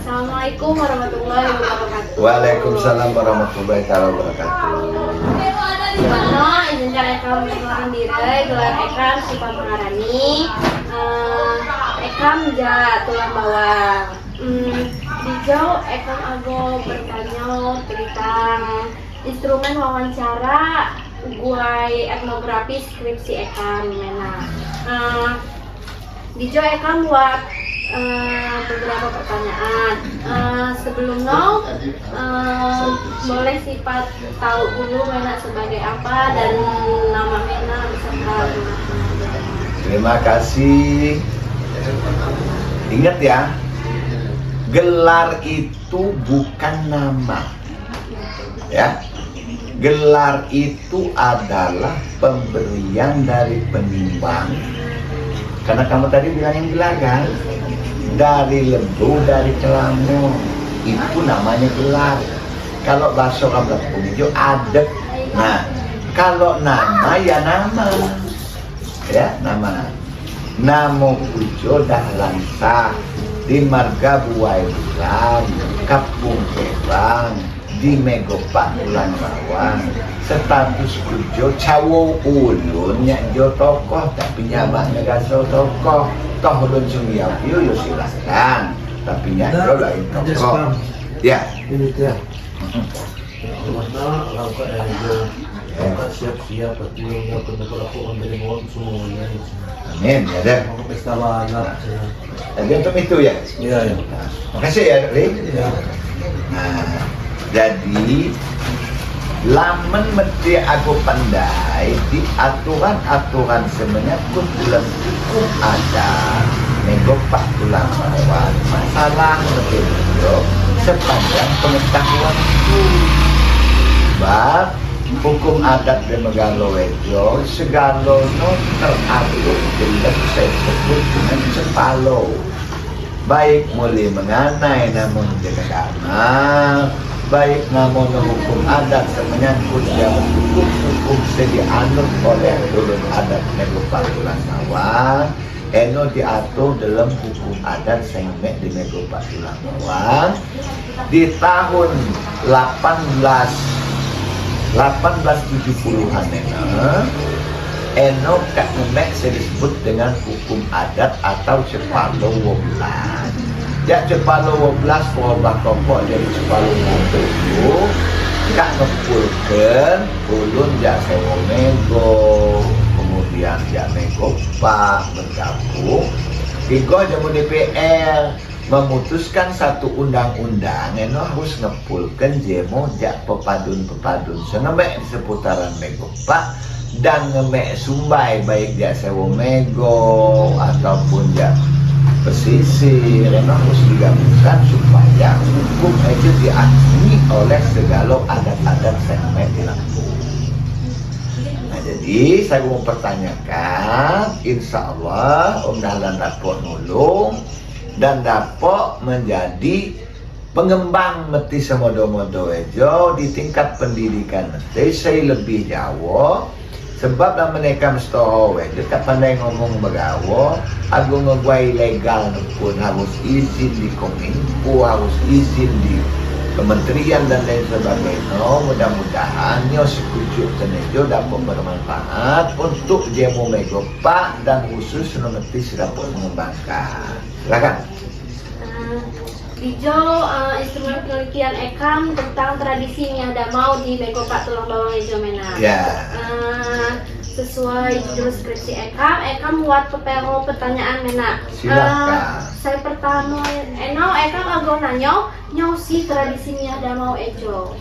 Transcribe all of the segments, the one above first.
Assalamualaikum warahmatullahi wabarakatuh. Waalaikumsalam warahmatullahi wabarakatuh. Mano izinkan ekam perkenalan diri, gelar ekam sifat mengarani, ekam ja tulang bawang. Dijauh ekam ago bertanya tentang instrumen wawancara guai etnografi skripsi ekam mena. Dijauh ekam buat beberapa pertanyaan. Sebelumnya boleh sifat tahu dulu Mena sebagai apa dan nama Mena beserta Terima kasih. Ingat ya, gelar itu bukan nama. Ya. Gelar itu adalah pemberian dari penimbang. Karena kamu tadi bilang yang gelar kan? Dari lembu, dari celamu, itu namanya gelar. Kalau bahasa orang Lampung itu adat. Nah, kalau nama ya nama, ya nama. Namo Pujo Dahlan Sah di Marga Buai Bulan, Kapung Kebang, di Megopak Bulan Bawang. Status Pujo Cawo Ulun nya jo tokoh tapi nyabang negaso tokoh. Toh ulun sumia piu yo silakan, tapi nyadro lain tokoh. Ya. Ini dia. Mana langkah langkah siap-siap bertemu dengan aku memberi mohon semuanya. Amin ya deh. Mau pesta banget. Jadi untuk itu ya. Iya ya. Makasih ya Rik. Ya. Nah, jadi lamen mesti aku pandai di aturan-aturan sebenarnya pun bulan hukum ada megopak tulang bawang masalah lebih sepanjang pengetahuan itu bab hukum adat di Megalowejo segalono teratur jelas saya sebut dengan sepalo baik mulai mengenai namun jaga amal baik namun hukum adat menyangkut yang hukum dianut oleh ulun adat Megopak Tulang Bawang eno diatur dalam hukum adat sengmek di Megopak Tulang Bawang di tahun 1870-an eno kak ngemek disebut dengan hukum adat atau Cepalo Woblas. Jak Cepalo Woblas wabah kompok dari Cepalo Woblas itu kak ngepulkan ulun jak sewo mego kemudian jak Megopak bergabung tiga jamu DPR memutuskan satu undang-undang eno harus ngepulkan jemo jak pepadun-pepadun senemek di seputaran Megopak dan ngemek sumbai baik jak sewo mego ataupun jak pesisir eno harus digabungkan supaya hukum itu diakui oleh segala adat-adat senemek di Lampung. Nah jadi saya mau pertanyakan, insya Allah Om Dahlan dapat nulung dan dapat menjadi pengembang meti semodo-modo ejo di tingkat pendidikan meti saya lebih jauh sebab lah mereka mesti ejo tak pandai ngomong begawo aku ngeguai legal pun harus izin di Kominfo harus izin di kementerian dan lain sebagainya. Mudah-mudahan nyo sekujuk tenejo dapat bermanfaat untuk jemo Megopak dan khusus nometis dapat mengembangkan. Silakan. Dijo instrumen penelitian ekam tentang tradisi Nyadamau di Megopak Tulang Bawang Ejo Mena. Ya. Sesuai judul skripsi ekam buat pepero pertanyaan Mena. Silakan. Saya pertama ekam ago nanyo si tradisi Nyadamau Ejo.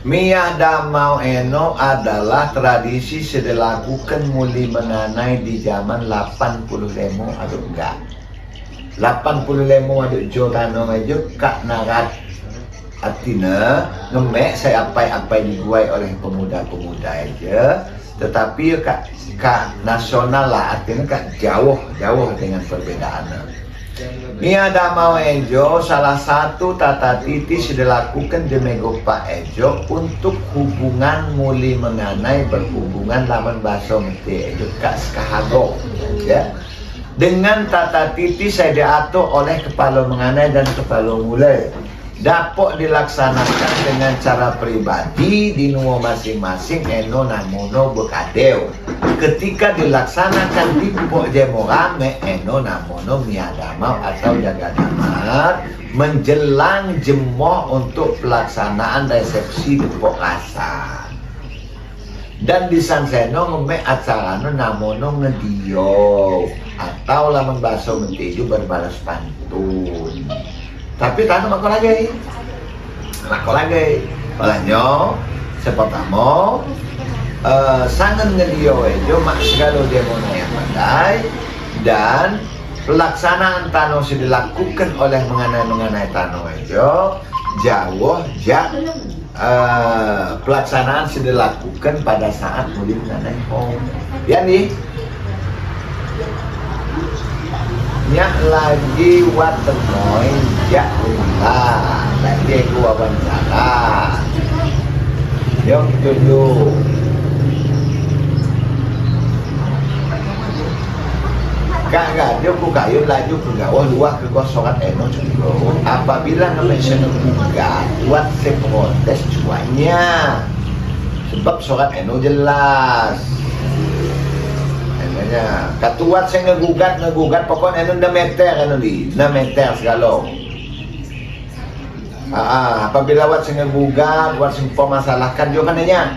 Mia Damau Eno adalah tradisi dilakukan mulai mengenai di zaman 80 lemo atau enggak 80 lemo ada Jordano aja kak narat artinya ngemek saya apa-apa diguai oleh pemuda-pemuda aja tetapi kak nasional lah artinya kak jauh dengan perbedaannya. Mia Damau Ejo salah satu tata titi dilakukan di Megopak Ejo untuk hubungan mulai mengenai berhubungan lawan bahasa mesti Ejo kak sekahago ya Dengan tata titi saya diatur oleh kepala menganai dan kepala mulai. Dapat dilaksanakan dengan cara pribadi di nuo masing-masing eno namono bekadeu. Ketika dilaksanakan di pok jemorame eno namono miadamau atau jaga damar menjelang jemoh untuk pelaksanaan resepsi di pok kasar. Dan di sanseno ngeme acara namono ngedio atau lamun bahasa menteju berbalas pantun. Tapi tanam aku lagi, olehnya sepotamo sangat ngedio ejo mak segala demo yang pandai dan pelaksanaan tano sudah dilakukan oleh mengenai tano ejo jauh pelaksanaan sudah dilakukan pada saat mudik mengenai home ya nih. Nyak lagi watemoy jak ulah tadi aku wawancara yang tunjuk kagak dia ku kayu laju ke gawah luah ke kosongan eno cukup apabila nge-mention buka buat seprotes cuanya sebab sorat eno jelas katuat saya ngegugat pokoknya itu 6 meter kan di 6 meter segala apabila wat saya ngegugat wat saya masalahkan juga kan nanya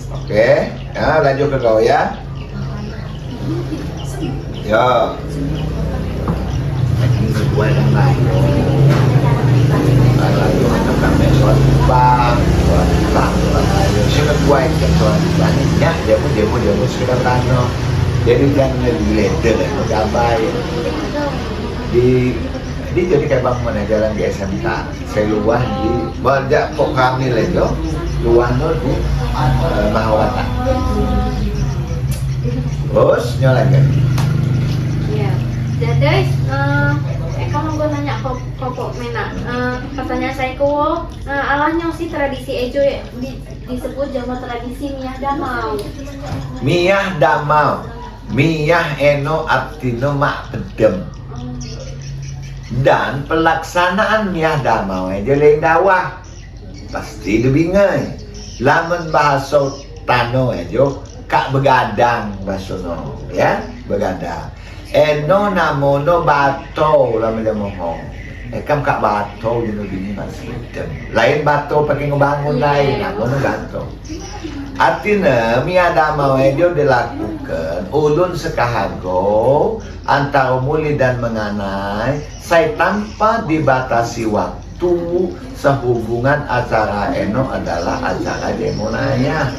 oke ya lanjut ke kau ya ini kedua yang lain lalu kami soal bang sih kedua yang soal bangnya dia pun sekedar tano jadi jangan leader gabai di jadi kayak bang mana jalan di SMK saya luah di banyak kok kami lego luah di Mahawata terus nyalakan ya jadi kamu gue nanya kok mena katanya saya kuwo alahnya sih tradisi ejo disebut Jawa tradisi Miyah Damau Miyah eno artino mak pedem dan pelaksanaan Miyah Damau ejo lain dawah pasti dibingai lamun bahasa tano ejo kak begadang bahasa no ya begadang eno namono bato lama dia mohong kam kak bato jenuh bini masih lain bato pakai ngebangun lain namono bato artinya miadamau dia dilakukan ulun sekahago antara muli dan menganai saya tanpa dibatasi waktu sehubungan acara eno adalah acara demonanya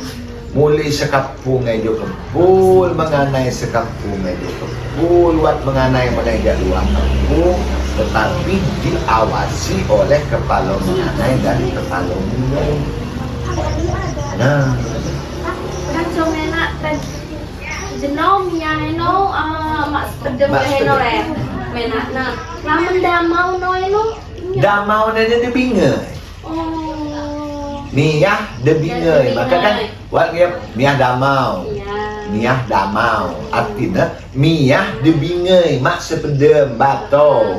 muli sekapung ejo kempul menganai sekapung ejo kempul buat menganai meneja luar kampung tetapi diawasi oleh kepala menganai dan kepala mulai. Nah kan cuma enak kan jenom ya eno mak pedem eno le menak nah lamun damau no eno damau nanya dia bingung Miyah debingai, maka kan warga Miyah Damau, Miyah Damau, artinya Miyah debingai, mak sepedem bato.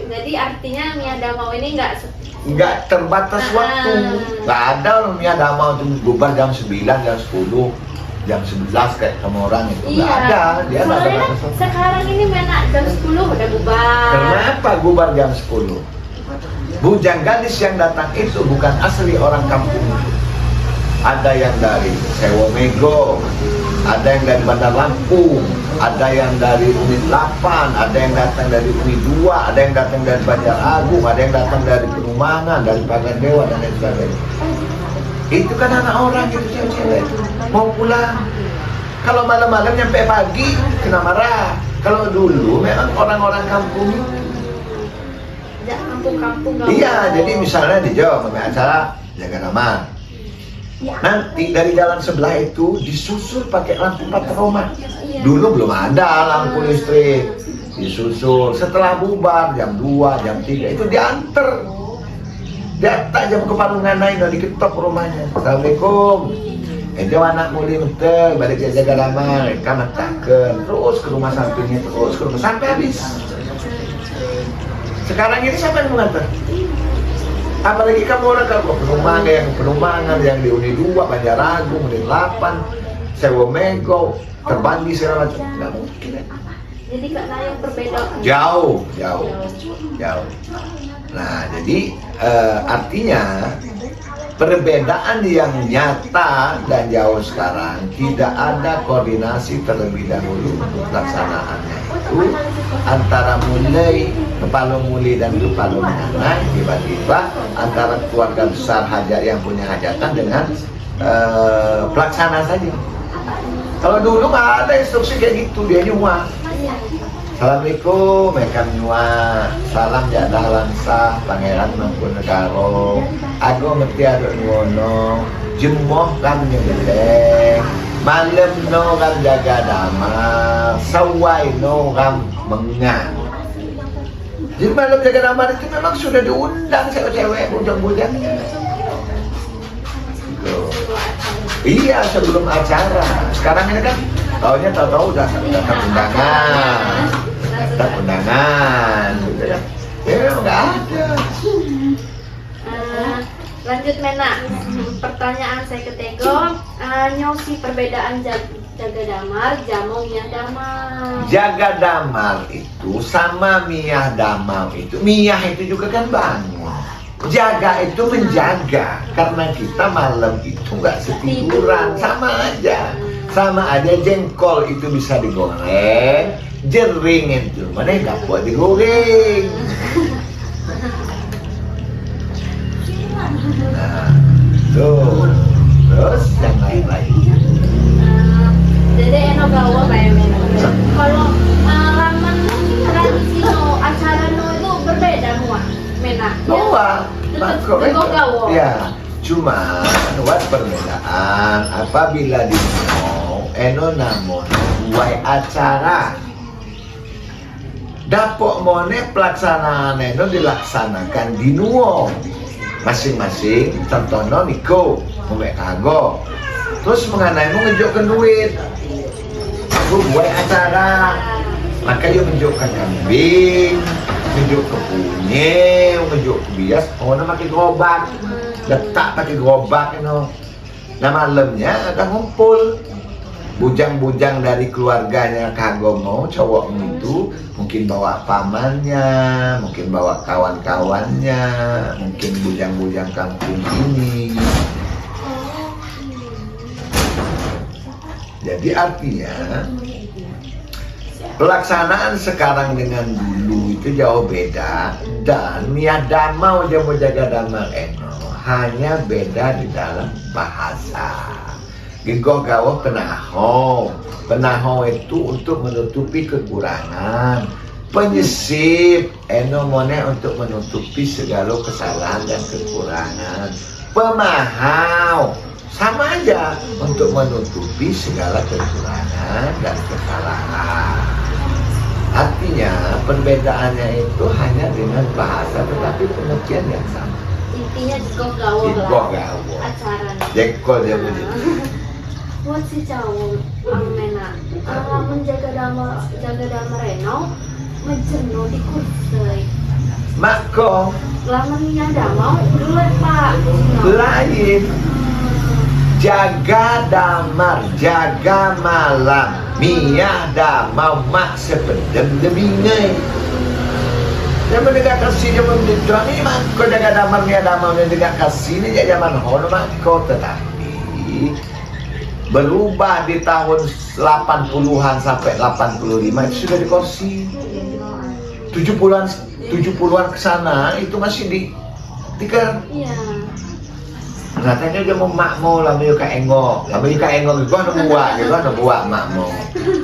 Jadi artinya Miyah Damau ini nggak terbatas waktu, nggak ada Miyah Damau itu bubar jam 9, jam 10, jam 11 kayak sama orang itu nggak ada, dia nggak ada batas waktu. Sekarang ini menak jam 10 udah bubar. Kenapa bubar jam 10? Bujang gadis yang datang itu bukan asli orang kampung. Ada yang dari Sewomego, ada yang dari Bandar Lampung, ada yang dari Unit 8, ada yang datang dari Unit 2, ada yang datang dari Banjar Agung, ada yang datang dari Perumahan, dari Pagardewa dan lain sebagainya. Itu kan anak orang gitu cewek-cewek mau pulang. Kalau malam-malam nyampe pagi kena marah. Kalau dulu memang orang-orang kampung kampung-kampung. Iya, jadi misalnya di Jawa memang acara jaga nama. Nanti dari jalan sebelah itu disusul pakai lampu patroma. Dulu belum ada lampu listrik. Disusul setelah bubar jam 2, jam 3 itu diantar. Datang jam ke Palungan lain dan diketok rumahnya. Assalamualaikum. Itu anak muli mentel balik dia jaga damai, kamu takkan terus ke rumah sampingnya, terus ke rumah sampai habis. Sekarang ini siapa yang mengantar? Apalagi kamu orang kalau perumahan yang di Uni 2, Banjaragung, Uni 8, Sewo Mego, Terbandi segala macam, nggak mungkin. Jadi karena yang perbedaan Jauh. Nah, jadi artinya perbedaan yang nyata dan jauh sekarang tidak ada koordinasi terlebih dahulu untuk pelaksanaannya itu antara mulai kepala muli dan kepala menengah, tiba-tiba antara keluarga besar hajat yang punya hajatan dengan pelaksana saja. Kalau dulu nggak ada instruksi kayak gitu, dia nyuah. Assalamualaikum, mereka nyua. Salam jadah lansah, Pangeran Mangkunegaro. Aku mesti ada nuwono. Jemoh kan nyebeleng. Malam no kan jaga damai. Sawai no kan mengan. Jadi malam jaga damai itu memang sudah diundang cewek-cewek bujang-bujangnya. Iya, sebelum acara. Sekarang ini kan tahu-tahu udah undangan. Undangan gitu ya. Ya enggak ada. Lanjut Mena. Pertanyaan saya ke Tego, nyosi perbedaan jaga damar, jamu miyah damar. Jaga damar itu sama miyah damar itu. Miyah itu juga kan bangun. Jaga itu menjaga, karena kita malam itu nggak setiduran, sama aja jengkol itu bisa digoreng, jering itu mana nggak buat digoreng. Nah, tuh, terus yang lain lagi. Jadi eno gawa kayak Mena. Kalau laman tradisi no acara no itu berbeda semua Mena. Ya, cuma buat perbedaan apabila di eno namon buai acara dapok mone pelaksanaan eno dilaksanakan di nuo masing-masing. Contohnya niko ngombe kago terus mengenai mau ngejokkan duit aku buai acara maka dia menunjukkan kambing, menunjuk ke punye, menunjuk ke bias, pakai gerobak, letak pakai gerobak, Nah malamnya akan ngumpul bujang-bujang dari keluarganya Kagomo, cowok itu mungkin bawa pamannya, mungkin bawa kawan-kawannya, mungkin bujang-bujang kampung ini. Jadi artinya pelaksanaan sekarang dengan dulu itu jauh beda, dan niat damau jamu jaga damau eno hanya beda di dalam bahasa. Gigo gawo penaho itu untuk menutupi kekurangan, penyisip eno mone untuk menutupi segala kesalahan dan kekurangan, pemahau sama aja untuk menutupi segala kekurangan dan kesalahan. Artinya perbedaannya itu hanya dengan bahasa tetapi pengertian yang sama. Intinya jengkol gawo acara. Jengkol dia begitu. Buat si cowok Mena, menjaga dama reno, menjenuh di kursai. Mako Lamannya damau dulu Pak. lain. Jaga damar, jaga malam, miyah damau mak sepedem debingai. Yang mendekat kasih dia mendekat ini mak kau jaga damar miyah damau yang dekat kasih ini zaman hono mak kau, tetapi berubah di tahun 80-an sampai 85 itu sudah dikursi. 70-an ke sana itu masih diker. Iya. Katanya dia mau makmo lah menyuka engok, menyuka engok itu ada buat makmo.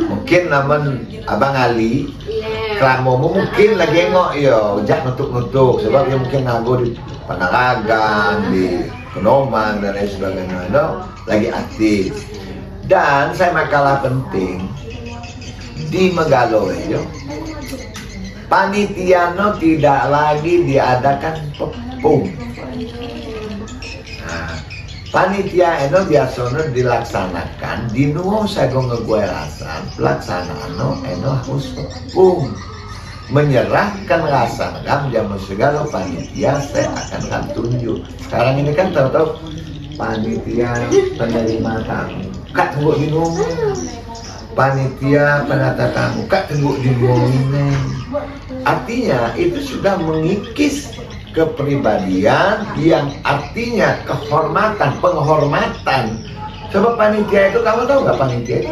Mungkin namun abang Ali, kelamomu mungkin lagi engok yo, jak nutuk sebab dia mungkin ngago di Panaragan, di Penoman dan lain sebagainya, lagi aktif. Dan saya makalah penting di Megalo yo, panitia tidak lagi diadakan pepung. Panitia eno biasanya dilaksanakan di nuo sagong ngeguerasan pelaksanaan eno harus menyerahkan rasa ngam jamu segala panitia saya akan tunjuk. Sekarang ini kan tahu panitia penerima tamu kak tunggu di nuo, panitia penata tamu kak tunggu di nuo ini. Artinya itu sudah mengikis kepribadian yang artinya kehormatan, penghormatan. Sebab panitia itu, kamu tahu nggak panitia itu?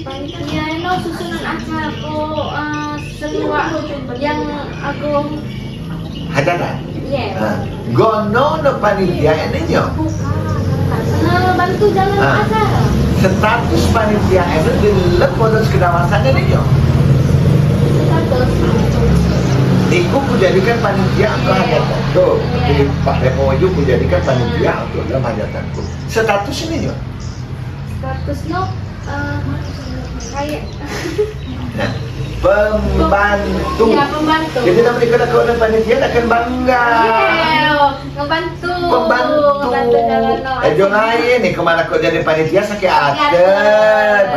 Panitia itu susunan acara semua yang aku Hajatan. Iya. Nah, gono no panitia ini nyo. Bantu jalan acara. Status panitia itu dilepon kedawasan ini nyo. Status. Iku kujadikan panitia untuk hajatan tuh. Jadi Pak Demo itu kujadikan panitia untuk dalam hajatanku. Status ini nyo. Statusnya kayak Nah, pembantu. Iya, pembantu. Jadi namanya kalau panitia akan bangga. Iya, ngebantu. Pembantu. jalan Jangan lain nih kemana kau jadi panitia sakit hati.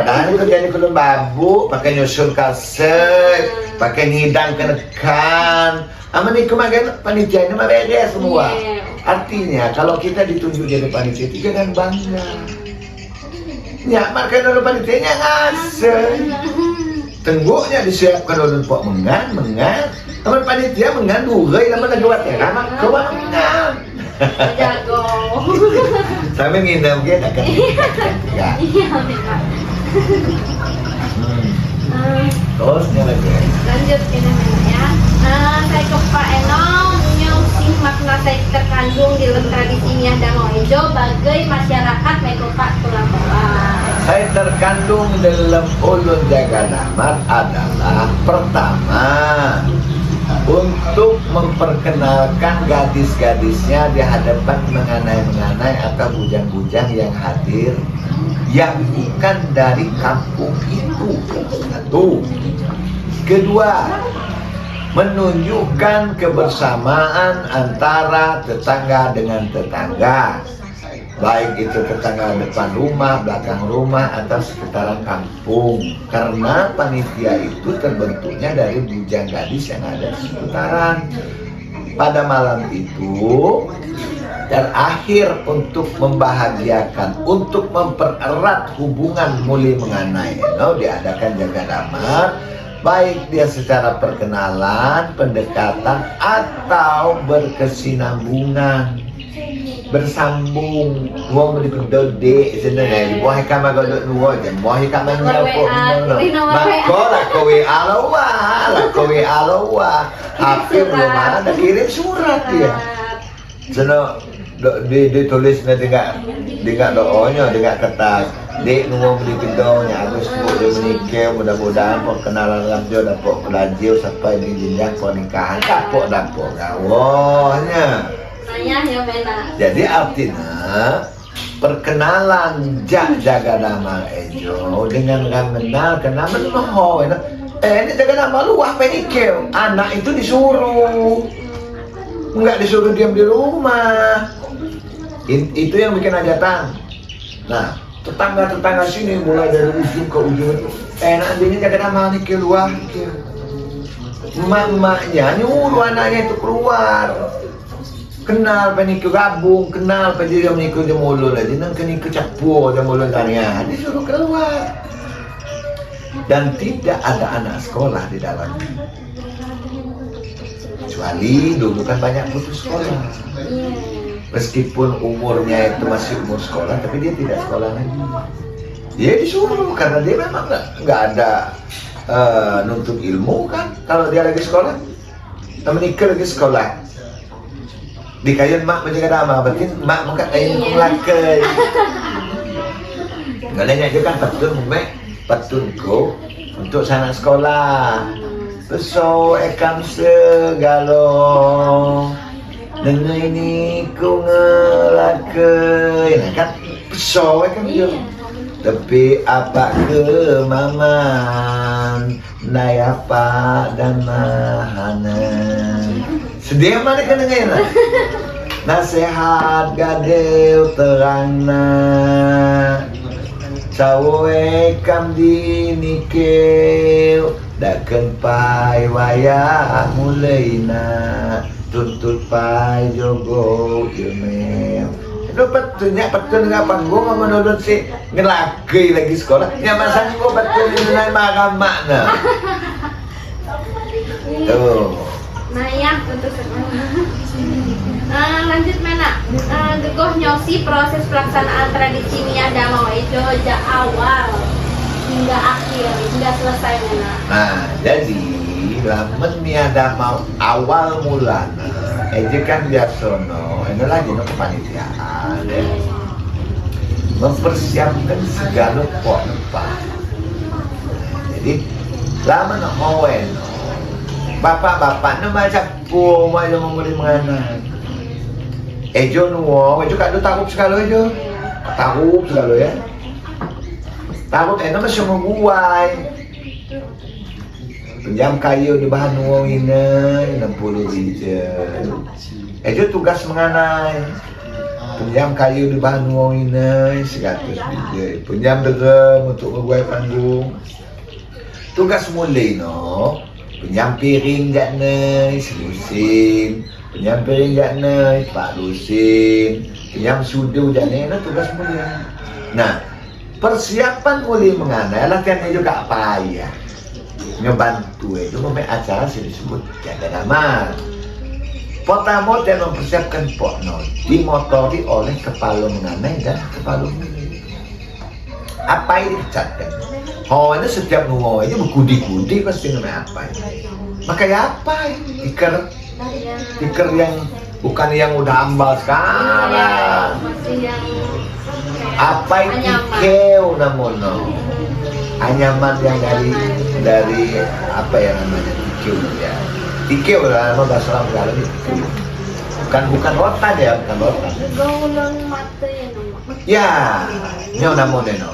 Padahal kau jadi kudu babu, pakai nyusun kaset, pakai ngidang kenekan. Aman nih kemarin panitia ini mah beres semua. Iya. Artinya kalau kita ditunjuk jadi panitia itu jangan bangga. Ya, makanya dulu panitianya ngasih. Tengguknya disiapkan oleh Pak mengan. Teman panitia mengan durai nama negara terama kewangan. Jago. Sampai ngindam kita kan. Ya. Iya, memang. Terus lagi. Lanjut ini ya. Saya ke Pak Eno sih makna saya terkandung di dalam tradisi Danau Ejo bagai masyarakat Mekopak Tulang Bawah. Saya terkandung dalam ulun jaga damar adalah pertama untuk memperkenalkan gadis-gadisnya di hadapan menganai-menganai atau bujang-bujang yang hadir yang bukan dari kampung itu. Satu. Kedua, menunjukkan kebersamaan antara tetangga dengan tetangga, baik itu tetangga depan rumah, belakang rumah, atau sekitaran kampung. Karena panitia itu terbentuknya dari bujang gadis yang ada di seputaran. Pada malam itu terakhir untuk membahagiakan, untuk mempererat hubungan muli menganai diadakan jaga damar, baik dia secara perkenalan, pendekatan, atau berkesinambungan, bersambung. Wong di dode sebenarnya buah kamar godok nuwa je buah kamar nyapo makola kowe alawa tapi belum ada kirim surat dia seno ditulis dengan doanya dengan kertas dek nuwa beli gedongnya Agus dia menikah mudah-mudahan perkenalan ramjo dapat pelajio sampai di jenjang pernikahan kapok dapok gawahnya. Jadi artinya perkenalan jaga damar Ejo dengan mengenal kenal ini jaga damar luah penikil anak itu disuruh nggak disuruh diam di rumah. Itu yang bikin hajatan. Nah tetangga sini mulai dari ujung ke ujung nantinya jaga damar ini keluar emak-emaknya nyuruh anaknya itu keluar. Kenal peniku gabung, kenal peniku meniku jemulun aja, nang peniku capur jemulun tanya, disuruh keluar. Dan tidak ada anak sekolah di dalam. Kecuali dulu kan banyak putus sekolah. Meskipun umurnya itu masih umur sekolah, tapi dia tidak sekolah lagi. Dia disuruh karena dia memang nggak ada nuntut ilmu kan. Kalau dia lagi sekolah, menikah lagi sekolah. Di kayu mak menjaga damar, berarti mak mengkat kayu melakai. Galanya juga kan patutku untuk sanak sekolah. Peso ekam segalo, dengan ini ku ngelakai. Nah kan peso ekam juga. Tapi apa kemaman, nayapa dan mahanan. Sedia mana kan dengar? Nasihat gadeu terangna cawe kam dinikeu daken pai wayah mulaina tuntut pai jogo ilmeu. Itu betulnya betul nggak panggung menurut si ngelagi lagi sekolah. Nyamasan gua betul nilai makna. Tuh. Nah ya, untuk lanjut mana? Gegoh nyosi proses pelaksanaan tradisi Mia Damau Ejo sejak awal hingga akhir, hingga selesai mana? Nah, jadi lamun Mia Damau awal mulana Ejo kan biasono, ini lagi no kepanitiaan mempersiapkan segala pokok. Jadi lamun oweno bapak-bapak nu macam po mau memulai menganak. Ejo nuwo, Ejo kado takut sekali Ejo. Takut sekali ya. Takut masih membuai. Pinjam kayu di bahan nuwo ini 60 ribu. Ejo tugas menganai. Pinjam kayu di bahan nuwo ini 100 ribu. Pinjam derem untuk membuai panggung. Tugas mulai no. Pinjam piring jak nai selusin, pinjam piring jak nai pak lusin, pinjam sudu jak nai, itu tugas mulia. Nah, persiapan mulia mengenai latihan juga apa ya? Ngebantu itu memang acara sih disebut jaga nama. Pertama dia mempersiapkan pokno dimotori oleh kepala mengenai dan kepala mulia. Apa yang dicatatkan? Oh, ini setiap ngomong aja berkudi-kudi pasti namanya apa ini? Makanya apa ini? Tikar yang bukan yang udah ambal sekarang. Apa yang tikeu namono? Anyaman yang dari apa ya namanya tikeu ya? Tikeu lah, nama bahasa orang Jawa itu. Bukan rotan ya, bukan rotan. Gaulan mata ya nama. Ya, nyo namono no.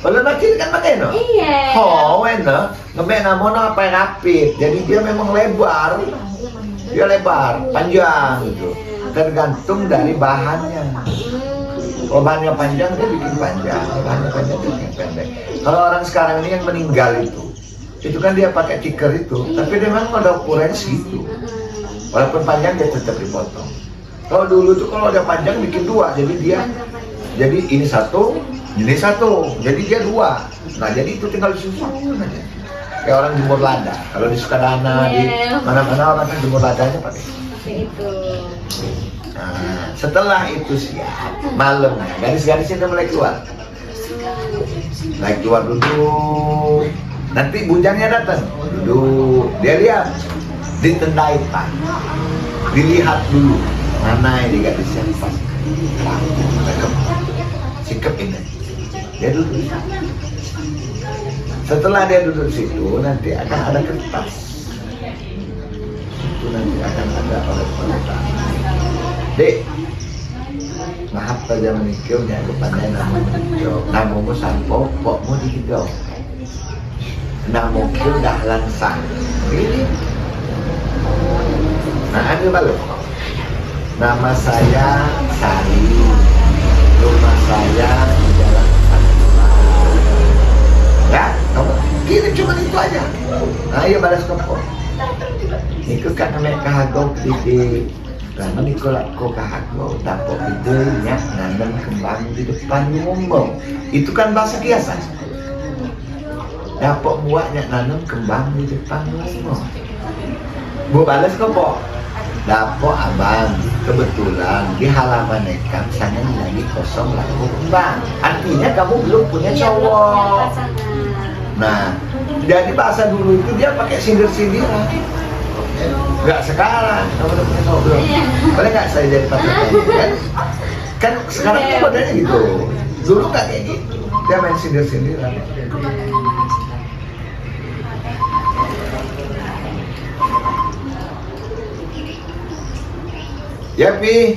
Kalau nanti kan pakai no? Iya. Oh, enak. Ngebek namono apa yang rapid. Jadi dia memang lebar. Dia lebar, panjang gitu. Tergantung dari bahannya. Kalau bahannya panjang dia bikin panjang, bahannya panjang dia bikin pendek. Kalau orang sekarang ini yang meninggal itu kan dia pakai tikar itu, tapi dia memang ada ukuran segitu. Walaupun panjang dia tetap dipotong. Kalau dulu tuh kalau ada panjang bikin dua, jadi ini satu, jadi dia dua. Nah jadi itu tinggal disusun aja. Kayak orang jemur lada. Kalau di Sukadana, di mana-mana orang kan jemur ladanya pakai itu. Nah, setelah itu siap, malam ya, garis-garisnya udah mulai keluar. Mulai keluar duduk. Nanti bujangnya datang, duduk. Dia lihat, ditendai pak, dilihat dulu mana ini garisnya pas. Sikap ini. Dia duduk. Setelah dia duduk situ, nanti akan ada kertas. Itu nanti akan ada oleh pemerintah. Dek, maaf saja menikau, jangan kepada nama menikau. Namamu sampo, pokmu dihidau. Namamu dah langsang. Ini. Nah, ambil balik. Nama saya Sari. Rumah saya di Jalan Sandiwara. Ya, kamu kira cuma itu aja. Nah, ayo balas kompor. Ikut kan namanya kahagau di karena Nikola kok kahagau dapur idenya nanam kembang di depan ngomong. Itu kan bahasa biasa. Dapur muaknya nanam kembang di depan ngomong. Bu balas kompor. Dapur abang kebetulan di halaman nekat sana lagi kosong laku kembang. Artinya kamu belum punya cowok. Nah, jadi bahasa dulu itu dia pakai sindir-sindiran. Enggak sekarang, kamu udah punya cowok belum? Boleh nggak saya jadi pacar kan? Kan sekarang tuh modelnya gitu. Dulu nggak kayak gitu. Dia main sindir-sindiran. Ya Pi,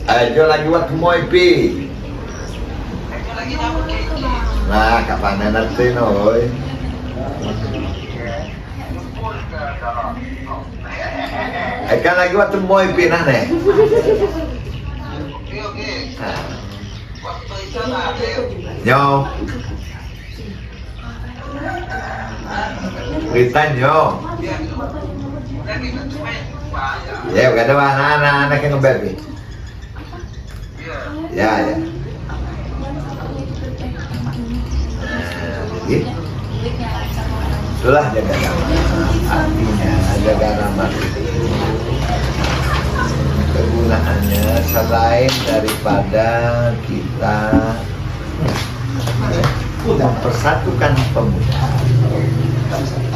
ayo lagi buat moy Pi. Nah, kapan nanti noy? Ikan lagi waktu mau pinah nih. Nyo. Beritanya. Ya, gak ada anak-anak yang ngebel nih. Ya. Jadi, itulah jaga nama. Artinya jaga nama itu kegunaannya selain daripada kita mempersatukan pemuda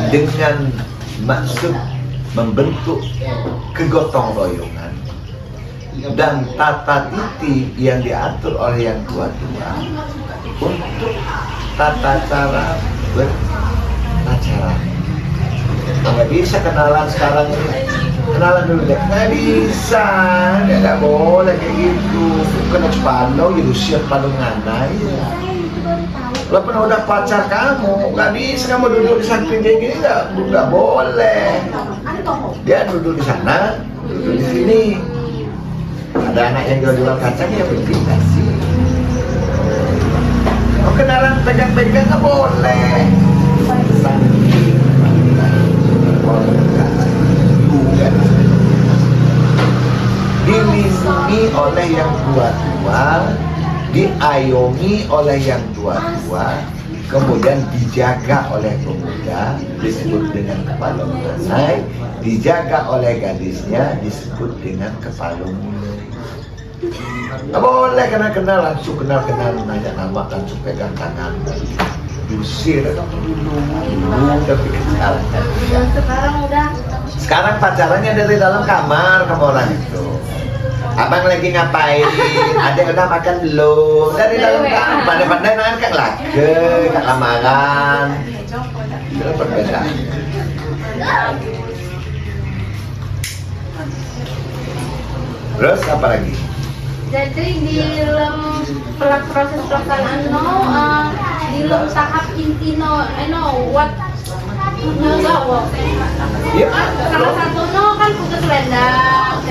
dengan maksud membentuk kegotong royongan dan tata titi yang diatur oleh yang tua-tua untuk tata cara berpacaran. Nggak bisa kenalan sekarang ini, kenalan dulu deh. Nggak bisa, nggak boleh kayak gitu. Kena cepalo, ya siap paling nganai. Walaupun udah pacar kamu, nggak bisa kamu duduk di samping kayak gini, nggak boleh. Dia duduk di sana, duduk di sini. Ada anak yang jual kacang ya berpindah sih. Oh, kenalan pegang-pegang nggak boleh. Dilindungi oleh yang tua-tua, diayomi oleh yang tua-tua, kemudian dijaga oleh pemuda, disebut dengan kepala mengasai, dijaga oleh gadisnya, disebut dengan kepala mulai. Nggak boleh kenal langsung kenal nanya nama langsung pegang tangan. Diusir kamu dulu tapi sekarang sekarang pacarannya dari dalam kamar kamu orang itu. Abang lagi ngapain? Adek udah makan belum? Dari dalam kamar. Pandai-pandai nangan kak lake, kak lamaran. Itu perbedaan. Terus apa lagi? Jadi di dalam proses pelaksanaan di dalam tahap inti what gawo. Ya. Salah satu kan putus selendang.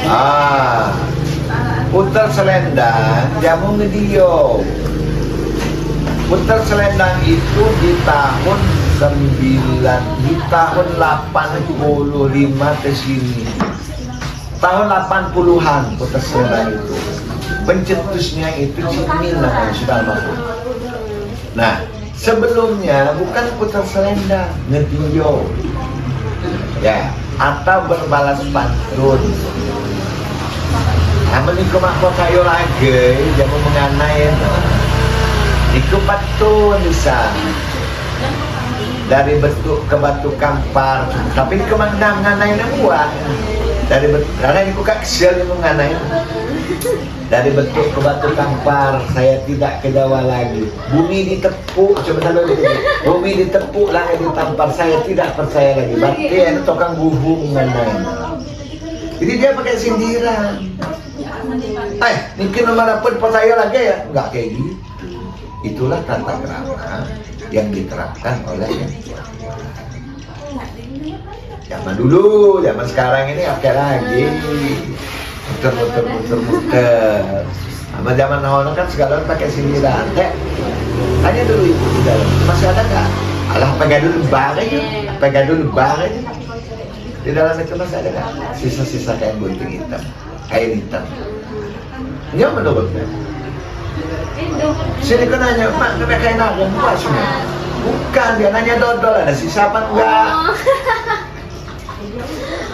Putar selendang jamu ngedio. Putar selendang itu di tahun 85 ke sini. Tahun 80-an putar selendang itu. Pencetusnya itu Cikmin namanya sudah almarhum. Nah, sebelumnya bukan putar selendang, ngedio. Ya, atau berbalas pantun. Nah, menikah mak kayu lagi, jamu menganai. Iku pantun bisa. Dari bentuk ke batu kampar, tapi kemana nganainya buat. Dari bentuk, karena ini kak kecil menganai. Dari bentuk ke batu kampar, saya tidak ke Jawa lagi. Bumi ditepuk, coba dulu. Bumi ditepuk, langit ditampar, saya tidak percaya lagi. Berarti itu tukang buhung mengenai. Jadi dia pakai sindiran. Mungkin nomor apa percaya lagi ya? Enggak kayak gitu. Itulah tata krama yang diterapkan oleh yang zaman dulu, zaman sekarang ini oke lagi. Muter. Sama zaman awal kan segala pakai sindiran. Tanya dulu ibu di dalam, masih ada nggak? Alah pegang dulu bang aja. Di dalam itu masih ada nggak? Sisa-sisa kain gunting hitam, kain hitam. Ini apa menurutnya? Sini kan nanya, mak kena kain apa? Bukan, dia nanya dodol, ada sisa apa enggak?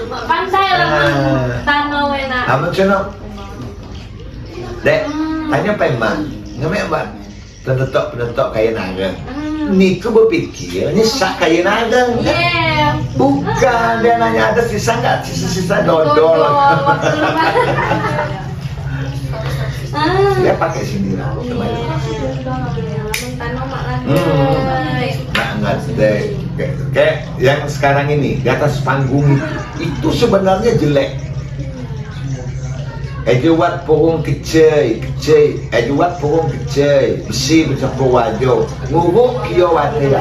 Pandai lah tanau enak. Amun cino. Dek, tanya apa emang? Ngemek mbak? Penetok kain naga. Niku berpikir, ini sak kain naga. Yeah. Bukan, dia nanya ada sisa nggak? Sisa dodol. Dia pakai sindiran. Kayak yang sekarang ini di atas panggung itu sebenarnya jelek. Ejuat purung kecil, ejuat purung kecil, besi bercampur wajo, nguruk kio wate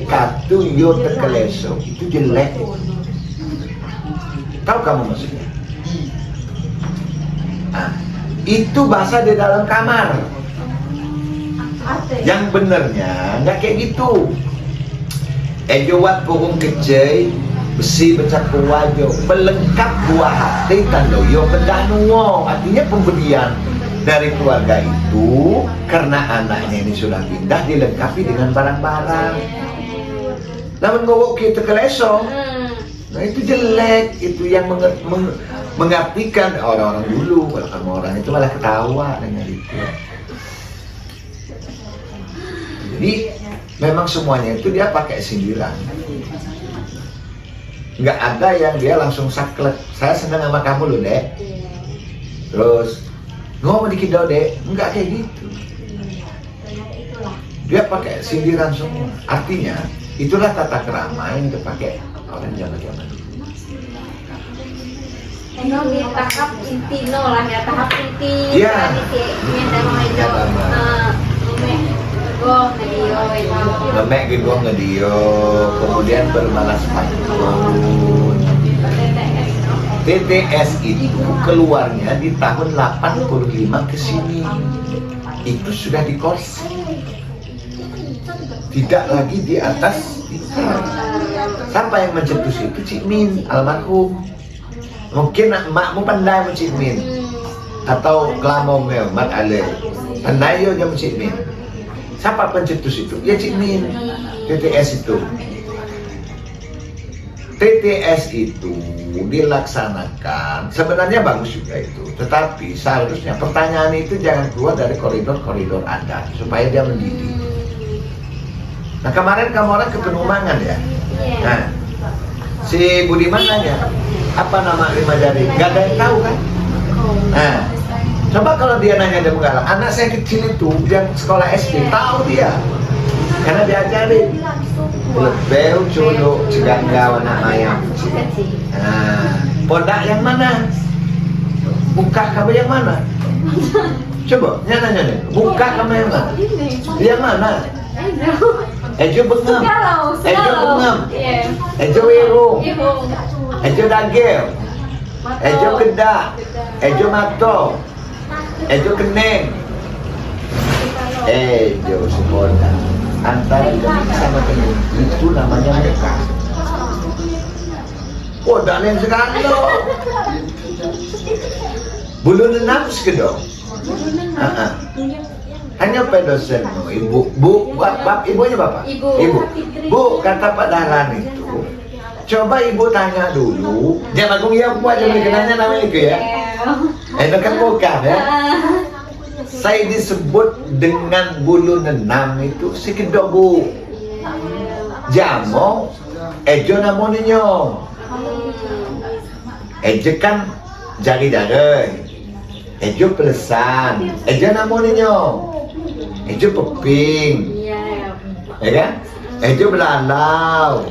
katu yo tekeleso, itu jelek. Tahu kamu maksudnya? Itu bahasa di dalam kamar. Apa ya? Yang benernya nggak kayak gitu. Ejo wat burung kecil, besi bercampur wajo, pelengkap buah hati tandoyo kedanuo. Artinya pemberian dari keluarga itu karena anaknya ini sudah pindah dilengkapi dengan barang-barang. Namun ngowok kita kelesong, nah itu jelek, itu yang mengartikan orang-orang dulu. Kalau kamu orang itu malah ketawa dengan itu. Jadi memang semuanya itu dia pakai sindiran. Nggak ada yang dia langsung saklek. Saya senang sama kamu loh, Dek. Terus ngomong dikit dong, Dek. Nggak kayak gitu. Dia pakai sindiran semua. Artinya itulah tata kerama yang dipakai orang zaman-zaman dulu. Eno di tahap inti lah ya, tahap inti Iya. tradisi Mindanao itu. Ngemek gitu ngedio, kemudian berbalas pantun. TTS itu keluarnya di tahun 85 ke sini. Itu sudah dikorsi. Tidak lagi di atas tikar. Siapa yang mencetus itu? Cik Min, almarhum. Mungkin makmu pandai sama Cik Min. Atau Klamomel, Mat Ale. Pandai yo sama Cik Min. Siapa pencetus itu? Ya Cik Min. TTS itu. TTS itu dilaksanakan sebenarnya bagus juga itu, tetapi seharusnya pertanyaan itu jangan keluar dari koridor-koridor adat supaya dia mendidik. Nah kemarin kamu orang ke Penumangan ya. Nah si Budiman nanya apa nama lima jari, gak ada yang tahu kan? Nah coba kalau dia nanya dia menggalang, anak saya kecil itu yang sekolah SD tahu dia karena diajarin lebeu culu cegangga warna ayam. Nah, podak yang mana? Buka kamu yang mana? Coba nyana. Buka kamu yang mana? Yang mana? Ejo bengem. Ejo bengem. Ejo irung. Ejo dagel. Ejo kedak. Ejo mato. Ejo kening. Ejo sekolah. Antara kening sama kening itu namanya mereka. Oh, dan yang segala. Bulu nenam sekedok. Hanya pedosen ibu, ibunya bapak. Ibu. Bu, kata Pak Dahlan itu. Coba ibu tanya dulu. Jangan aku ya buat jadi kenanya namanya itu ya. Itu kan bukan ya. Saya disebut dengan bulu nenam itu sekedok bu. Jamo, ejo namanya. Ejo kan jari-jari. Ejo pelesan. Ejo namanya. Ejo peping. Ya kan? Ejo belalau.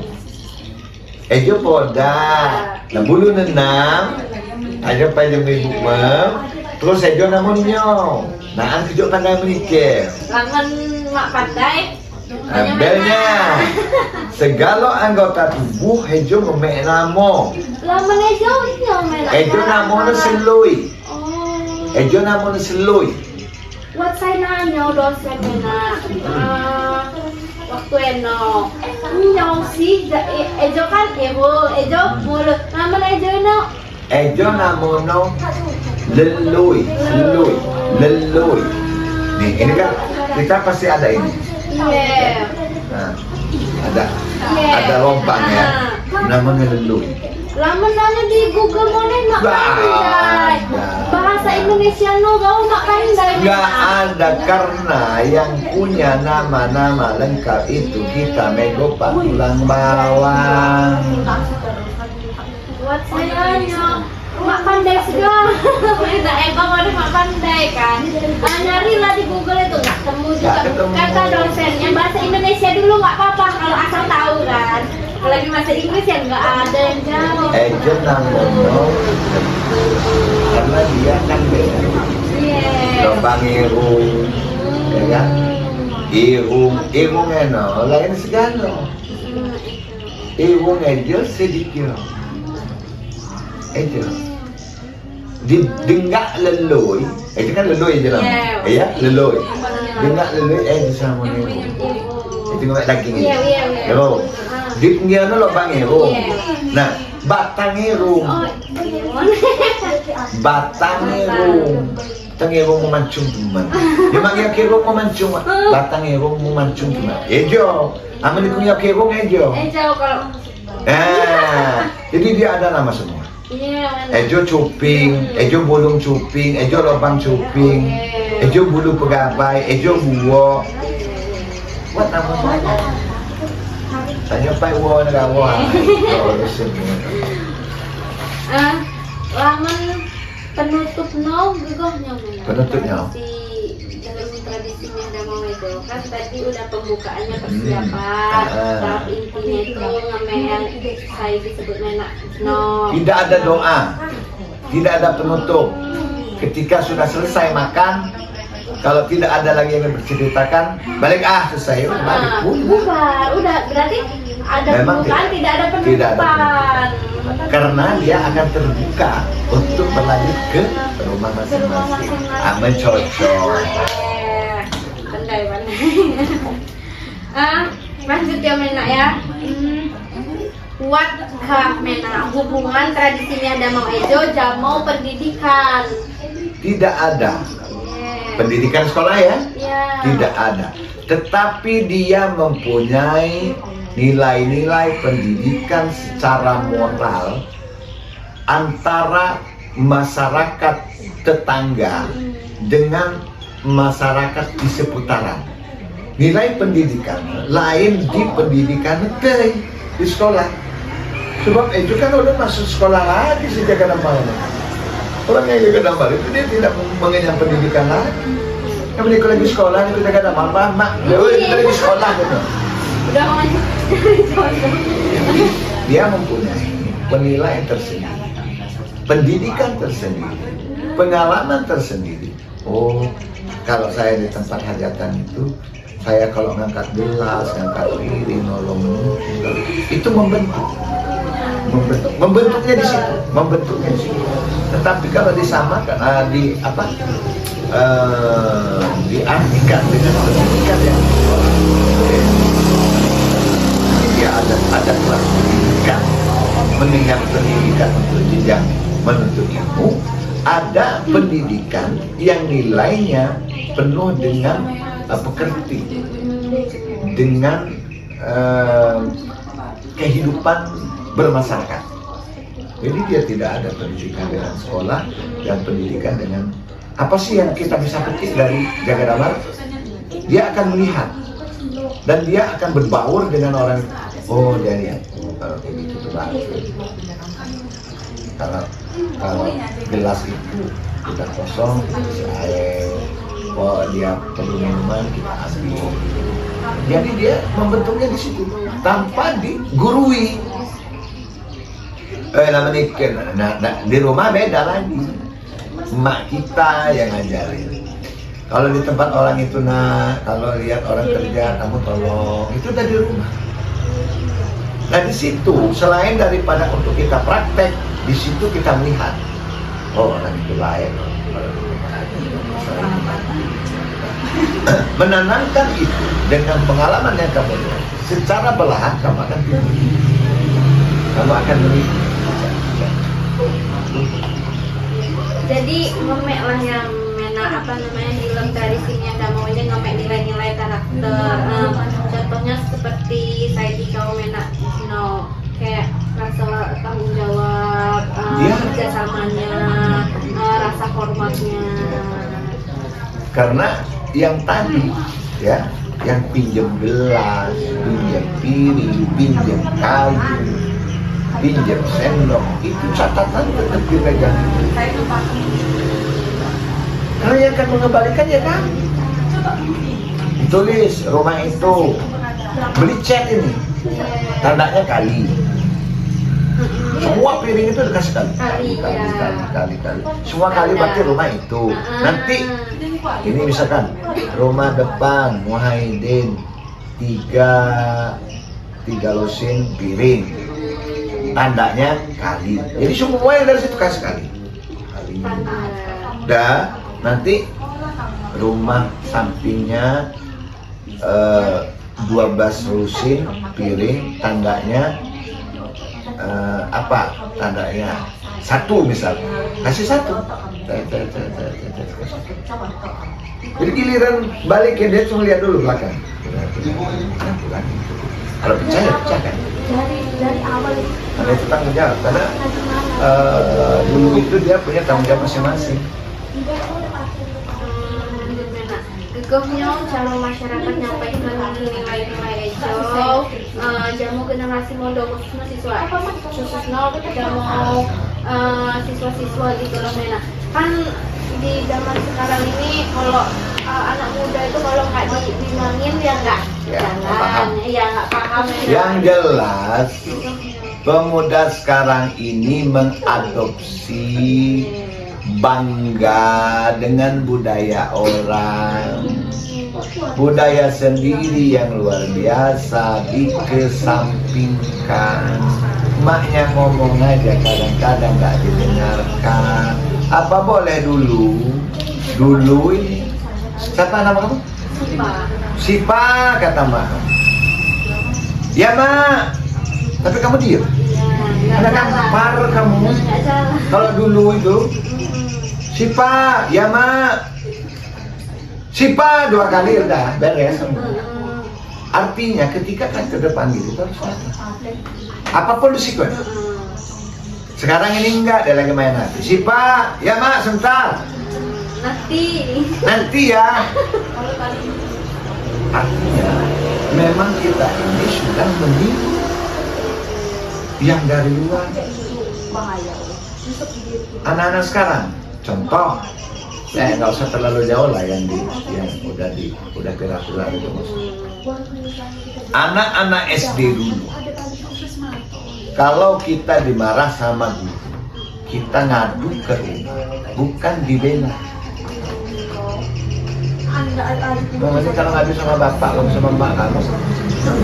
Ejo poda. Nah bulu nenam. Aja pada ibu mem. Terus ejo namanya. Nah, an kejut pandai menikir. Langan mak pandai. Ambilnya segala anggota tubuh ejo memek namo. Laman ejo nyomel. Ejo namanya selui. Ejo namanya selui. Buat saya nanya dosen enak. Waktu eno nyong sih ejo kan ejo mulu. Laman ejo eno. Ejo namanya lelui. Nih, ini kan kita pasti ada ini. Iya. Nah, ada lompang ya. Namanya lelui. Laman nanya di Google mana mak pandai. Bahasa Indonesia no kau mak pandai. Nggak ada karena yang punya nama-nama lengkap itu kita megopak tulang bawang. Buat saya nanya mak pandai segala. Kita emang ada mak pandai kan. Nyari lah di Google itu nggak temu juga. Kata dosennya bahasa Indonesia dulu nggak apa-apa kalau asal tahu kan. Kalau di bahasa Inggris ya nggak ada yang jauh. Ejo namanya karena dia kan beda. Lobang irung, ya kan? Irung eno lain segala. Irung ejo sedikit. Ejo. denggak leloy, itu kan leloy je lah. Ya, leloy. Denggak leloy bisa meniru. Itu ngomek daging ini. Ero. Di pinggir tu lubang ero. Nah, batang ero. Batang ero. Batang ero memancung teman. Dia manggil ero memancung. Batang ero memancung teman. Ejo. Aman di punya ero ejo. Kalau Jadi dia ada nama semua. Ejo cuping, ejo bulung cuping, ejo lubang cuping, ejo bulu pegabai, ejo buwo. Buat nama saya. Saya pai wo negawa. Laman penutup no gegohnya mana? Penutupnya. Si dalam tradisi Mindanao itu kan tadi udah pembukaannya persiapan, tahap intinya itu ngambil yang saya disebut menak no. Tidak ada doa, tidak ada penutup. Ketika sudah selesai makan, kalau tidak ada lagi yang berceritakan, balik selesai, balik. Bubar, udah berarti ada Memang pembukaan, tidak ada tidak ada penutupan. Karena dia akan terbuka untuk berlanjut ke rumah masing-masing. Aman cocok. Pandai. Lanjut ya Mena ya. Kuatkah Mena hubungan tradisi Mindanao Ejo jamau pendidikan? Tidak ada. Pendidikan sekolah ya? Tidak ada. Tetapi dia mempunyai nilai-nilai pendidikan secara moral antara masyarakat tetangga dengan masyarakat di seputaran. Nilai pendidikan lain di pendidikan di sekolah. Sebab itu kan udah masuk sekolah lagi sejak kadang-kadang. Orang yang kadang-kadang itu dia tidak mengenyam pendidikan lagi. Yang menikah lagi sekolah itu kita kadang-kadang mak, kita lagi sekolah gitu. Udah lanjut. Jadi dia mempunyai penilaian tersendiri, pendidikan tersendiri, pengalaman tersendiri. Oh, kalau saya di tempat hajatan itu, saya kalau ngangkat gelas, ngangkat piring, nolong itu membentuknya di situ, Tetapi kalau disamakan, diartikan dengan pendidikan yang dia ada kelas pendidikan, mendengar pendidikan untuk jenjang menuntut ilmu, ada pendidikan yang nilainya penuh dengan pekerti, dengan kehidupan bermasyarakat. Jadi dia tidak ada pendidikan dengan sekolah dan pendidikan dengan apa sih yang kita bisa petik dari Jaga Damar? Dia akan melihat dan dia akan berbaur dengan orang. Oh, dia lihat kalau begitu itu bagus. Kalau gelas itu udah kosong, kita isi air. Oh, dia perlu minuman, kita ambil. Jadi dia membentuknya di situ tanpa digurui. Di rumah beda lagi. Mak kita yang ngajarin. Kalau di tempat orang itu kalau lihat orang kerja, kamu tolong. Itu dari rumah. Nah di situ selain daripada untuk kita praktek, di situ kita melihat, oh orang itu layak. Menanamkan itu dengan pengalaman yang kamu lihat, secara perlahan kamu akan mengikuti. Kamu akan mengikuti. Jadi ngomek lah yang mena di dalam tradisinya Mindanao ngomek nilai-nilai karakter. Contohnya seperti saya di kau mena kayak rasa tanggung jawab, kerjasamanya, rasa hormatnya. Karena yang tadi ya, yang pinjam gelas, pinjam piring, pinjam kayu, pinjam sendok, itu catatan tetap dipegang. Karena yang akan mengembalikan ya kan, tulis rumah itu, beli cat ini, tandanya kali. Semua piring itu dikasih kali. Semua kali berarti rumah itu. Nanti ini misalkan rumah depan Muhaidin 3 lusin piring, tandanya kali. Jadi semua yang dari situ kasih kali. Dah, nanti rumah sampingnya 12 lusin piring, tangganya apa tandanya? 1 misalnya, kasih 1. Jadi giliran balik ya dia cuma lihat dulu belakang. Kalau pecah ya pecah kan. Dari awal itu. Karena itu tanggung jawab, karena dulu itu dia punya tanggung jawab masing-masing. Gegahnya cara masyarakat nyampaikan nilai-nilai ejo, jamu generasi muda khususnya siswa, jamu siswa-siswa gitu loh Mena. Kan di zaman sekarang ini kalau anak muda itu kalau nggak dibilangin ya nggak jalan, ya nggak paham. Yang jelas pemuda sekarang ini mengadopsi, bangga dengan budaya orang, budaya sendiri yang luar biasa dikesampingkan. Maknya ngomong aja kadang-kadang nggak didengarkan. Apa boleh dulu ini siapa nama kamu? Sipa kata mak. Ya mak, tapi kamu diam. Ada kampar kamu. Kalau dulu itu Sipa, ya mak. Sipa 2 kali udah beres. Artinya ketika kan ke depan gitu harus apapun risiko. Sekarang ini enggak, dia lagi main hati. Sipa, ya mak sebentar. Nanti ya. Artinya memang kita ini sudah menipu yang dari luar. Anak-anak sekarang, contoh, nggak usah terlalu jauh lah yang udah viral itu maksudnya. Anak-anak SD dulu, kalau kita dimarah sama guru, kita ngadu ke rumah, bukan dibela. Maksudnya kalau ngadu sama bapak, kamu sama mbak kamu,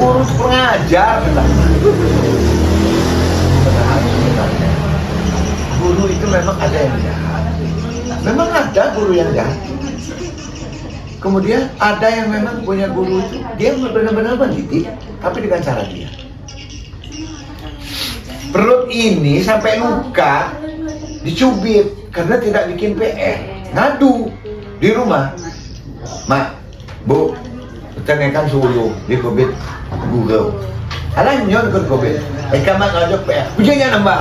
guru itu pengajar sebenarnya. Guru itu memang ada yang jahat. Memang ada guru yang jahat. Kemudian ada yang memang punya guru itu, dia benar-benar mendidik, tapi dengan cara dia. Perut ini sampai luka, dicubit karena tidak bikin PR, ngadu di rumah. Mak, bu, tengekan sulu di COVID Google. Alah nyon ke COVID, kamu ngajak PR, ujiannya nambah.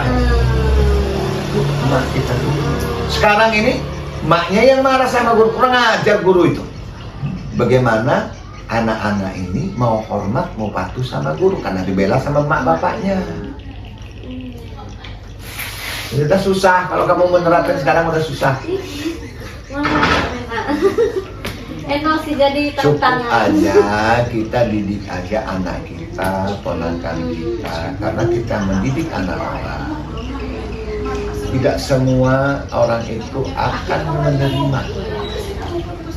Mak kita dulu. Sekarang ini maknya yang marah sama guru, kurang ajar guru itu. Bagaimana anak-anak ini mau hormat, mau patuh sama guru karena dibela sama mak bapaknya. Ini udah susah, kalau kamu menerapkan sekarang udah susah. Sih jadi Cukup tantangan. aja kita didik aja anak kita, ponakan kita, karena kita mendidik anak orang. Tidak semua orang itu akan menerima.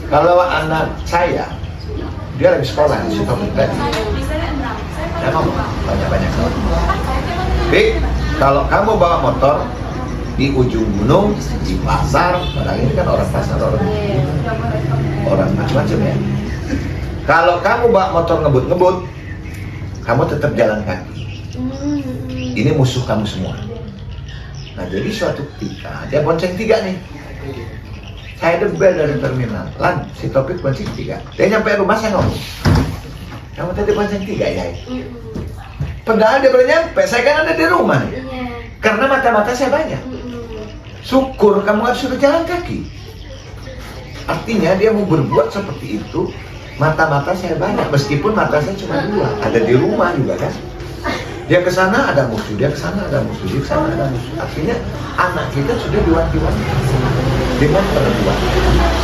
Kalau anak saya, dia lagi sekolah di situ tadi. Saya ngomong banyak-banyak. Dik, kalau kamu bawa motor di ujung gunung, di pasar, padahal ini kan orang pasar, orang macam-macam ya. Kalau kamu bawa motor ngebut-ngebut, kamu tetap jalan kaki. Ini musuh kamu semua. Nah jadi suatu ketika dia bonceng 3 nih. Saya debel dari terminal. Lan, si Topik bonceng 3. Dia nyampe rumah saya ngomong, kamu tadi bonceng 3 ya? Padahal dia baru nyampe, saya kan ada di rumah nih. Karena mata-mata saya banyak. Syukur kamu harus sudah jalan kaki. Artinya dia mau berbuat seperti itu. Mata-mata saya banyak, meskipun mata saya cuma 2. Ada di rumah juga kan. Dia ke sana ada musuh, dia ke sana ada musuh, dia ke sana ada musuh. Artinya anak kita sudah diwanti-wanti dengan perbuatan.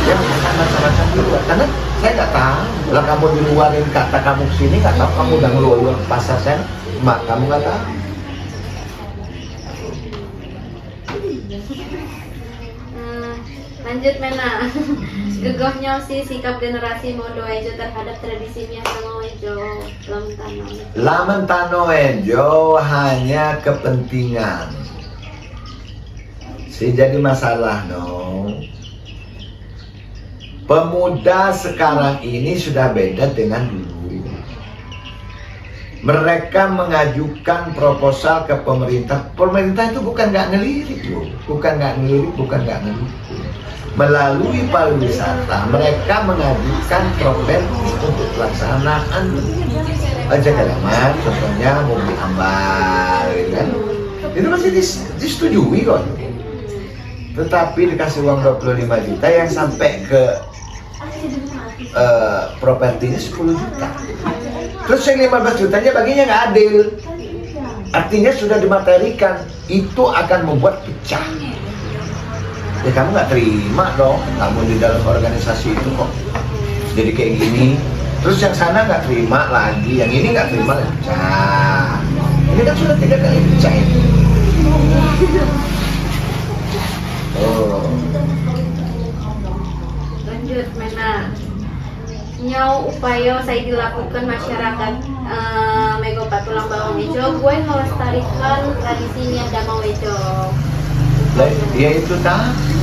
Dia bukan macam-macam di luar. Karena saya nggak tahu. Kalau kamu di luarin kata kamu sini, nggak tahu kamu udah ngeluar ke pasar saya, mak kamu nggak tahu. Lanjut Mena. Gegahnya si sikap generasi Modo Ejo terhadap tradisi Miasano Ejo Lamen Tano Ejo hanya kepentingan. jadi masalah no. Pemuda sekarang ini sudah beda dengan dulu. Mereka mengajukan proposal ke pemerintah. Pemerintah itu bukan nggak ngelirik loh, bukan nggak ngelirik. Melalui pariwisata, mereka mengajukan properti untuk pelaksanaan jaga damat, contohnya mobil ambal, kan? Itu masih disetujui kok. Tetapi dikasih uang 25 juta yang sampai ke propertinya 10 juta. Terus yang 15 jutanya baginya nggak adil. Artinya sudah dimaterikan, itu akan membuat pecah. Ya kamu nggak terima dong, kamu di dalam organisasi itu kok jadi kayak gini. Terus yang sana nggak terima lagi, yang ini nggak terima lagi. Pecah. Ini kan sudah 3 kali pecah ini. Oh. Lanjut, Mena. Nyau upaya saya dilakukan masyarakat Mego Patulang Bawang Wejo, gue melestarikan tradisi Niadama Wejo. Ya itu tadi.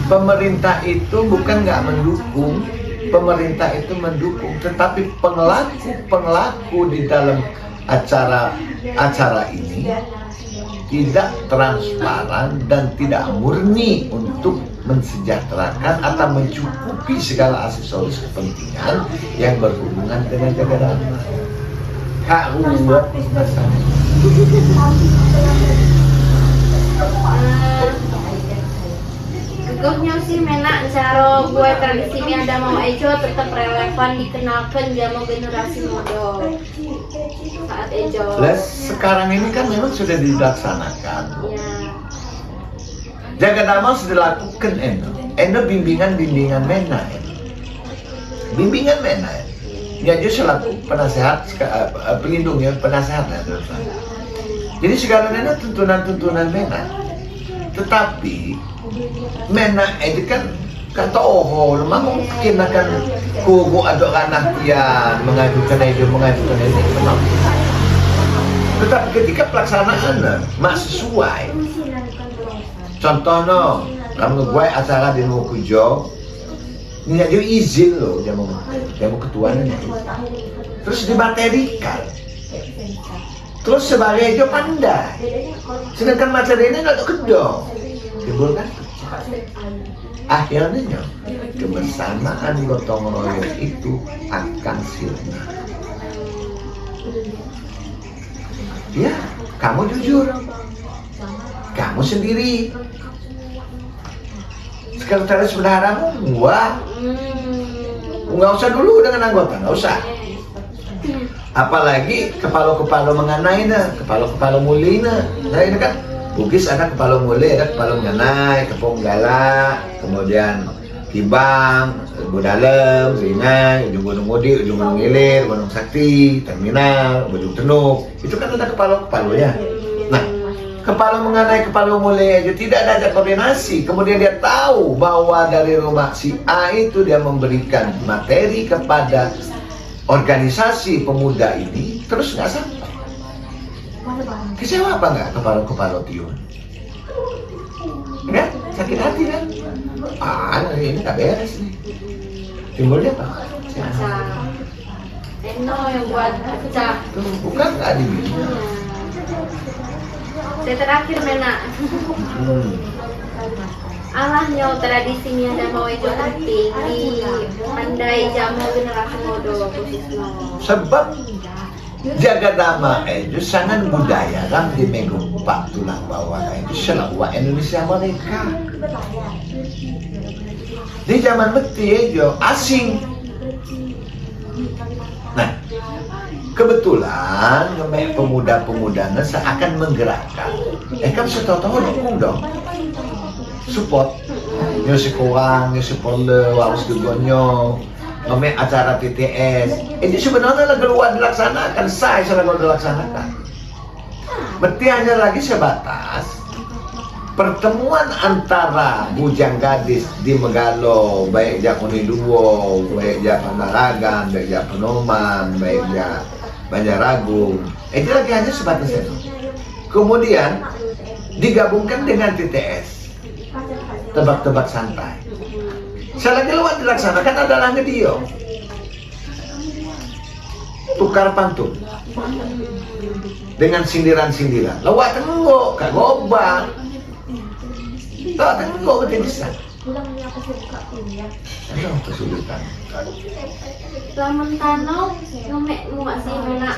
Pemerintah itu bukan nggak mendukung, pemerintah itu mendukung, tetapi penglaku di dalam acara ini tidak transparan dan tidak murni untuk mensejahterakan atau mencukupi segala aksesoris kepentingan yang berhubungan dengan jaga damat. Kak ruwet masalah. Gegoknya sih Mena cara gue tradisi Niadama Wejo tetap relevan dikenalkan jamu generasi muda saat Ejo. Sekarang ini kan memang sudah dilaksanakan. Ya. Jaga damat sudah dilakukan Eno bimbingan Mena bimbingan Mena ya justru selaku penasehat pelindungnya penasehat jadi segalanya tuntunan Mena, tetapi Mena itu kan kata memang mungkin akan kubu aduk anak dia mengajukan itu memang. Tetapi ketika pelaksanaan mak sesuai. Contohnya, kamu gue acara di Nukujo, ini aja izin loh, dia mau ketuanya. Terus dimaterikan. Terus sebagai itu pandai. Sedangkan materinya nggak kedong. Timbul kan? Akhirnya kebersamaan gotong royong itu akan sirna. Ya, kamu jujur. Kamu sendiri. Sekretaris bendaharamu gua. Nggak usah dulu dengan anggota, nggak usah. Apalagi kepala mengenai kepala mulina. Nah ini kan Bugis ada kepala muli, ada kepala mengenai, kepong galak, kemudian Kibang, Budalem, Ringai, ujung Gunung Mudi, ujung Gunung Ilir, Gunung Sakti, Terminal, Ujung Tenuk. Itu kan ada kepala-kepalanya. Nah, kepala mengenai kepala mulai aja tidak ada koordinasi. Kemudian dia tahu bahwa dari rumah si A itu dia memberikan materi kepada organisasi pemuda ini, terus nggak sampai. Kecewa apa nggak kepala tiun? Enggak? Sakit hati kan? Ini nggak beres nih. Timbulnya apa? Eno yang buat pecah. Bukan nggak dibilang. Saya terakhir Mena. Alahnya tradisi Niadama Wejo penting di pandai jamu generasi muda khususnya. Sebab jaga dama itu sangat budaya kan di Mego Patulang Bawang itu selalu Indonesia mereka. Di zaman beti itu asing. Nah, kebetulan pemuda-pemudanya seakan menggerakkan. Kan setahu-tahu dukung dong. Support. Nyusi keuang, nyusi pole, harus digonyo. Ngomong acara TTS. Ini sebenarnya lagi luar dilaksanakan, saya selalu dilaksanakan. Berarti hanya lagi sebatas pertemuan antara bujang gadis di Megalo, baik jak Uniduo, baik jak Panaragan, baik jak Penoman, baik jak Banjaragung. Itu lagi hanya sebatas itu. Kemudian digabungkan dengan TTS, tebak-tebak santai. Saya lagi lewat dilaksanakan adalah ngedio, tukar pantun dengan sindiran-sindiran. Lewat tenggok, kak gobang, tak tenggok ke bisa. Ada kesulitan. Lamun tanau numek muak sih mena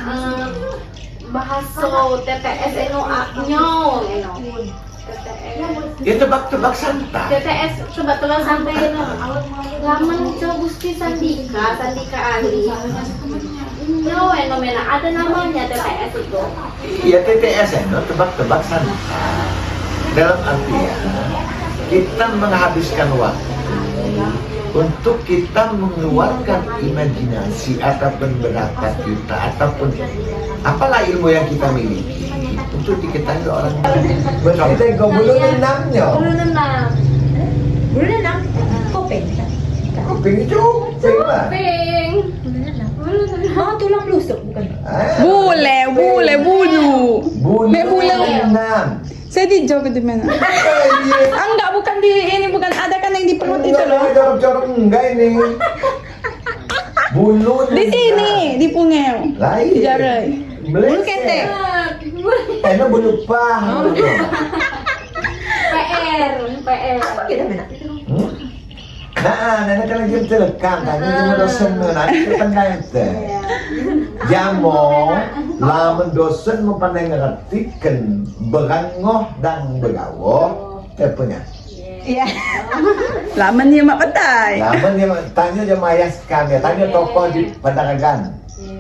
bahaso TTS eno aknyo eno. TTS. Ya tebak-tebak santai. TTS tebak-tebak sampai eno. Lamun co Gusti Sandika ahli. No eno mena ada namanya TTS itu. Ya TTS no tebak-tebak santai. Dalam artian kita menghabiskan waktu untuk kita mengeluarkan imajinasi ataupun berapa kita ataupun apalah ilmu yang kita miliki untuk diketahui orang lain. Kita bulu enamnya. Bulu nenang, kopeng. Kuping itu lah. Ping. Oh, tulang lusuk bukan? Bule, bulu. Bulu enam. Saya di jauh di mana? Enggak, bukan di ini, bukan ada kan yang di perut itu loh. Jorok-jorok enggak ini. Bulu Di sini, di pungeu. Lain. Jarai. Bulu ketek. Enak bulu pah. PR. Apa kita mana? Nah, nenek kan lagi telekam, tanya cuma dosen nanti pandai teh. Jamo, lamun dosen mempandai ngertikan berangoh dan begawoh, punya. Iya. Lama nih mak petai. Lamun dia tanya jama ayah kami, tanya tokoh di Pandaragan.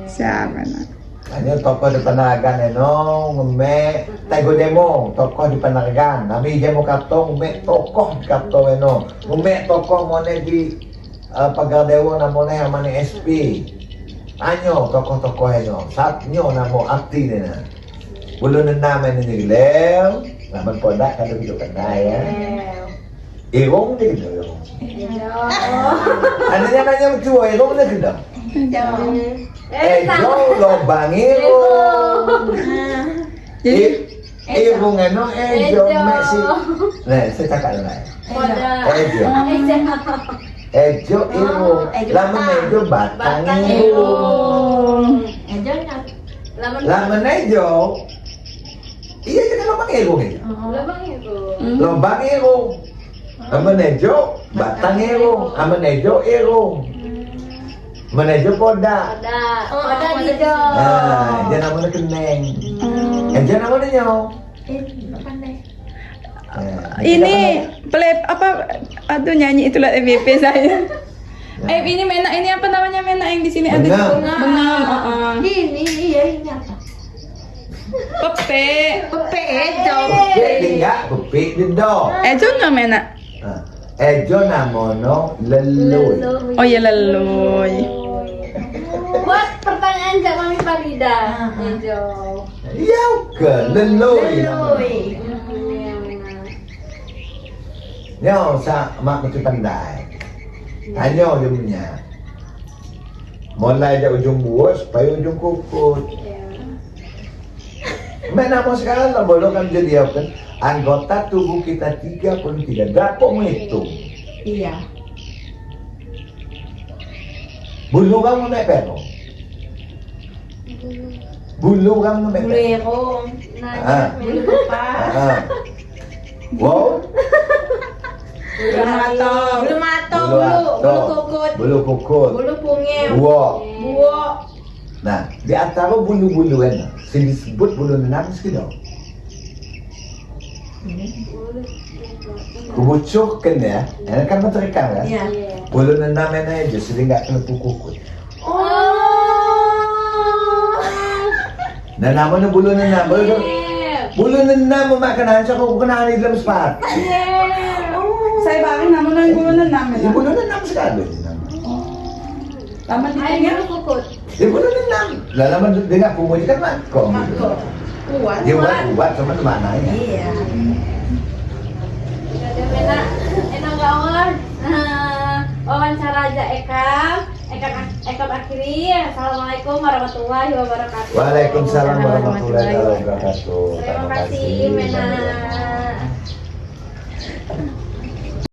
Siapa nak? Tanya tokoh di Pandaragan eno ngemek Taigo demo tokoh di Pandaragan. Nami demo kato ngemek tokoh di kato eno. Ngemek tokoh mone di Pagar Dewa namone amane SP. Tanyo tokoh-tokoh eno. Satnyo namo arti nena. Bulu nama ini gileu. Naman podak kada bido pandai ya. Irong ni gitu. Ano niya nanya mciwo irong na gitu. Ejo lobang irong. Irong ano ejo mesi. Nah, saya cakap lah. Ejo. Ejo irong. Lamun ejo batang irong. Lamun ejo. Iya jadi lobang irong ya. Lobang irong. Amenejo batang irong. Amenejo irong. Menejo poda. Ada di do. Nah, dia namanya keneng. Dia namanya nyaw. Ini play apa? Aduh nyanyi itulah MVP saya. Ini Mena, ini apa namanya Mena yang di sini ada di Bengam. Bengam. Ini ini apa? Pepe. Pepe ejo. Tinggal kupik dendo. Ejo nggak Mena? Ejo namono leluy. Oh ya leluy. Buat pertanyaan Kak Mami Farida. Ejo. Iya ke leluy. Nyaw sa mak mesti pandai. Tanyo dia punya. Mulai dari ujung buah sampai ujung kuku. Mana mau sekarang lah boleh kan jadi apa? Anggota tubuh kita 33. Dapat menghitung. Iya. Bulu kamu naik pero. Bulu kamu naik pero. Bulero. Bulu apa? Wow. Bulu mato. Bulu mato. Bulu kukut. Bulu kukut. Bulu pungeu. Buah. Buo. Nah, di antara bulu-bulu kan, disebut bulu enam sekitar. Kubucurkan ya, kan menterikan kan? Iya. Bulu enam aja, sering nggak kena kukut. Nah, namanya bulu enam, bulu enam memakan hancur, aku kena hari dalam sepatu. Saya bareng namanya yang bulunan namanya. Bulu enam sekali. Lama di Ayo tengah. kukut. Bulu enam, lah lama dengar pungut kan makko. Kuat. Dia buat sama mana ya? Iya. Ada Mena, enang gawon. Wawancara aja Eka. Eka akhiri. Assalamualaikum warahmatullahi wabarakatuh. Waalaikumsalam warahmatullahi wabarakatuh. Terima kasih Mena.